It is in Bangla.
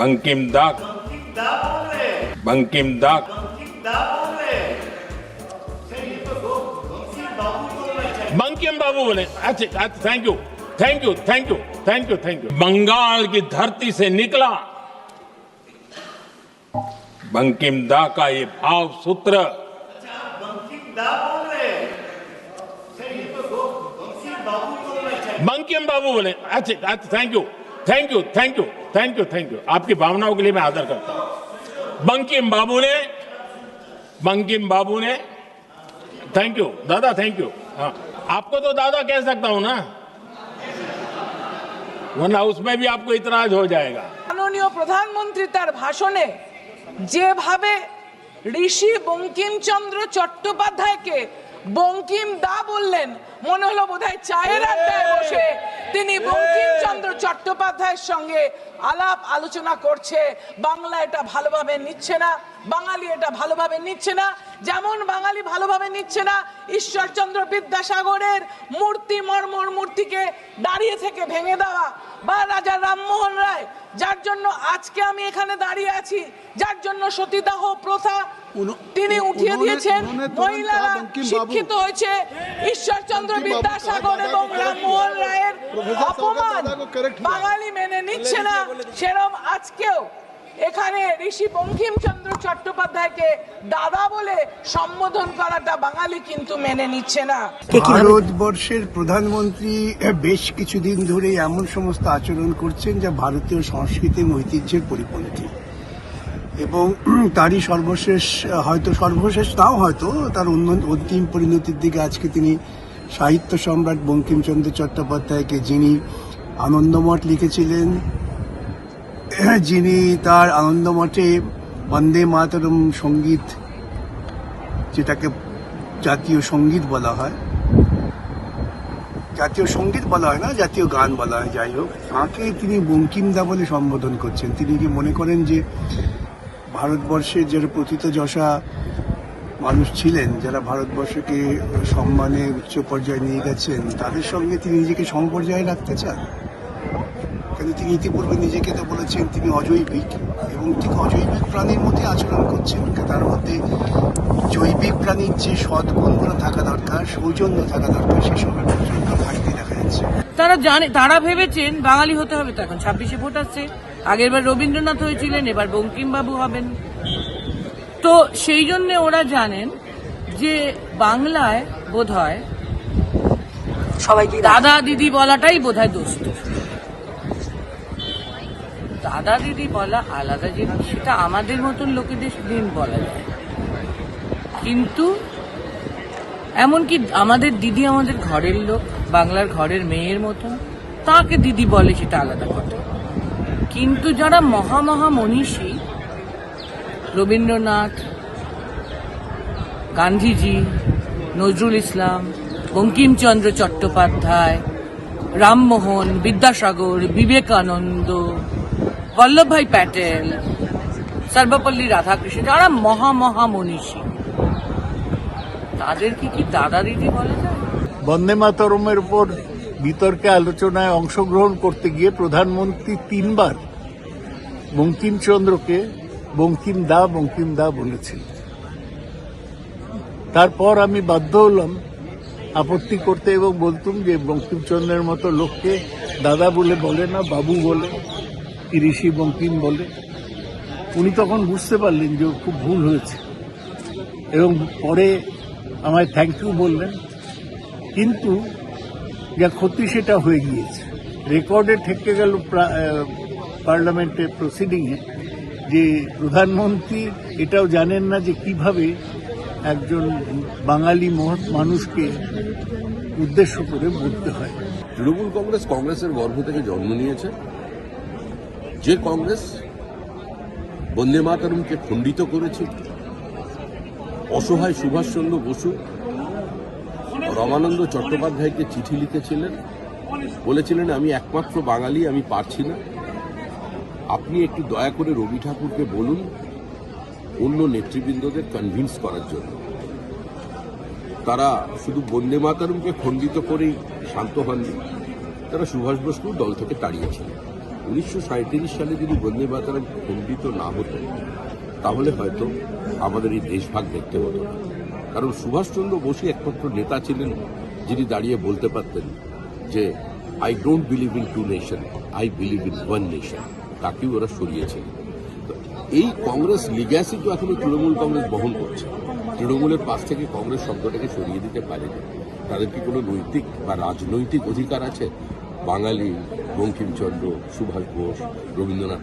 बंकिम दा बंकिम दा बंकिम बाबू बोले। अच्छा, thank you thank you thank you thank you thank you. Bengal की धरती से निकला बंकिम दा का ये भाव सूत्र। बंकिम बाबू बोले। अच्छा, thank you thank you thank you thank you thank you. आपकी भावनाओं के लिए मैं आदर करता हूं। बंकिम बाबू ने थैंक यू दादा, थैंक यू। हाँ, आपको तो दादा कह सकता हूं ना, वरना उसमें भी आपको इतराज हो जाएगा। মাননীয় প্রধানমন্ত্রী তার ভাষণে যেভাবে ঋষি বঙ্কিমচন্দ্র চট্টোপাধ্যায়কে বঙ্কিম দা বললেন, মনে হলো বোধহয় চায়ের আড্ডায় বসে তিনি বঙ্কিমচন্দ্র চট্টোপাধ্যায়ের সঙ্গে আলাপ আলোচনা করছে। বাংলা এটা ভালোভাবে নিচ্ছে না, বাঙালি এটা ভালোভাবে নিচ্ছে না। যেমন বাঙালি ভালোভাবে নিচ্ছে না ঈশ্বরচন্দ্র বিদ্যাসাগরের মূর্তি, মর্মর মূর্তিকে দাঁড়িয়ে থেকে ভেঙে দেওয়া, বা রাজা রামমোহন রায় যার জন্য আজকে আমি এখানে দাঁড়িয়ে আছি, যার জন্য সতীদাহ প্রথা তিনি উঠিয়ে দিয়েছেন, মহিলারা শিক্ষিত হয়েছে। ঈশ্বরচন্দ্র বিদ্যাসাগর এবং রামমোহন রায়ের অপমান বাঙালি মেনে নিচ্ছে না। সেরকম আজকেও এখানে ঋষি বঙ্কিমচন্দ্র চট্টোপাধ্যায়কে দাদা বলে সম্বোধন করাটা বাঙালি কিন্তু মেনে নিচ্ছে না। ভারতবর্ষের প্রধানমন্ত্রী বেশ কিছুদিন ধরে এমন সমস্ত আচরণ করছেন যা ভারতীয় সংস্কৃতি এবং ঐতিহ্যের পরিপন্থী, এবং তারই সর্বশেষ নাও হয়তো তার অন্তিম পরিণতির দিকে আজকে তিনি সাহিত্য সম্রাট বঙ্কিমচন্দ্র চট্টোপাধ্যায়কে, যিনি আনন্দমঠ লিখেছিলেন, যিনি তার আনন্দমঠে বন্দে মাতরম সঙ্গীত, যেটাকে জাতীয় সঙ্গীত বলা হয়, জাতীয় সঙ্গীত বলা হয় না, জাতীয় গান বলা হয়, যাই হোক, তাঁকে তিনি বঙ্কিমদা বলে সম্বোধন করছেন। তিনি কি মনে করেন যে ভারতবর্ষের যারা প্রথিতযশা মানুষ ছিলেন, যারা ভারতবর্ষকে সম্মানে উচ্চ পর্যায়ে নিয়ে গেছেন, তাদের সঙ্গে তিনি নিজেকে সমপর্যায়ে রাখতে চান? কিন্তু তিনি ইতিপূর্বে নিজেকে তো বলেছেন তিনি অজৈবিক, এবং ঠিক অজৈবিক প্রাণীর মধ্যে আচরণ করছেন। তার মধ্যে জৈবিক প্রাণীর যে সদ্গুণগুলো থাকা দরকার, সৌজন্য থাকা দরকার, সেসবের প্রচন্ড ঘাটতি দেখা যাচ্ছে। তারা ভেবেছেন বাঙালি হতে হবে, তো এখন 26-এ ভোট আসছে, আগেরবার রবীন্দ্রনাথ হয়েছিলেন, এবার বঙ্কিমবাবু হবেন। তো সেই জন্য ওরা জানেন যে বাংলায় বোধহয় সবাইকে দাদা দিদি বলাটাই বোধহয় দোস্ত। দাদা দিদি বলা আলাদা জিনিস, সেটা আমাদের মতন লোকেদের দিন বলা যায়, কিন্তু এমনকি আমাদের দিদি আমাদের ঘরের লোক, বাংলার ঘরের মেয়ের মতন, তাকে দিদি বলে সেটা আলাদা কথা। কিন্তু যারা মহা মনীষী, রবীন্দ্রনাথ, গান্ধীজি, নজরুল ইসলাম, বঙ্কিমচন্দ্র চট্টোপাধ্যায়, রামমোহন, বিদ্যাসাগর, বিবেকানন্দ, বল্লভভাই প্যাটেল, সর্বপল্লী রাধাকৃষ্ণ, যারা মহা মনীষী, তাদেরকে কি দাদা দিদি বলা যায়? বন্দে মাতরমের উপর বিতর্কে আলোচনায় অংশগ্রহণ করতে গিয়ে প্রধানমন্ত্রী 3 বার বঙ্কিমচন্দ্রকে বঙ্কিম দা বলেছেন। তারপর আমি বাধ্য হলাম আপত্তি করতে এবং বলতুম যে বঙ্কিমচন্দ্রের মতো লোককে দাদা বলে না, বাবু বলে, ঋষি বঙ্কিম বলে। উনি তখন বুঝতে পারলেন যে খুব ভুল হয়েছে এবং পরে আমায় থ্যাংক ইউ বললেন, কিন্তু যা ক্ষতি সেটা হয়ে গিয়েছে। রেকর্ডে ঠেকে গেল পার্লামেন্টের প্রসিডিংয়ে যে প্রধানমন্ত্রী এটাও জানেন না যে কিভাবে একজন বাঙালি মানুষকে উদ্দেশ্য করে বলতে হয়। তৃণমূল কংগ্রেসের গর্ভ থেকে জন্ম নিয়েছে, যে কংগ্রেস বন্দে মাতরমকে খণ্ডিত করেছে। অসহায় সুভাষচন্দ্র বসু রমানন্দ চট্টোপাধ্যায়কে চিঠি লিখেছিলেন, বলেছিলেন আমি একমাত্র বাঙালি, আমি পারছি না, আপনি একটু দয়া করে রবি ঠাকুরকে বলুন অন্য নেতৃবৃন্দদের কনভিন্স করার জন্য। তারা শুধু বন্দে মাতরমকে খণ্ডিত করেই শান্ত হননি, তারা সুভাষ বসুর দল থেকে তাড়িয়েছিলেন। 1937 সালে যদি বন্দে মাতরম খণ্ডিত না হতো তাহলে হয়তো আমাদের এই দেশভাগ দেখতে হতো না। কারণ সুভাষচন্দ্র বসু একমাত্র নেতা ছিলেন যিনি দাঁড়িয়ে বলতে পারতেন যে I don't believe in 2 nation, I believe in 1 nation. তাকেও ওরা সরিয়েছেন। তো এই কংগ্রেস লিগ্যাসি তো এখনো তৃণমূল কংগ্রেস বহন করছে। তৃণমূলের পাশ থেকে কংগ্রেস শব্দটাকে সরিয়ে দিতে পারেনি। তাদের কি কোনো নৈতিক বা রাজনৈতিক অধিকার আছে? বাঙালি, বঙ্কিমচন্দ্র, সুভাষ বোস, রবীন্দ্রনাথ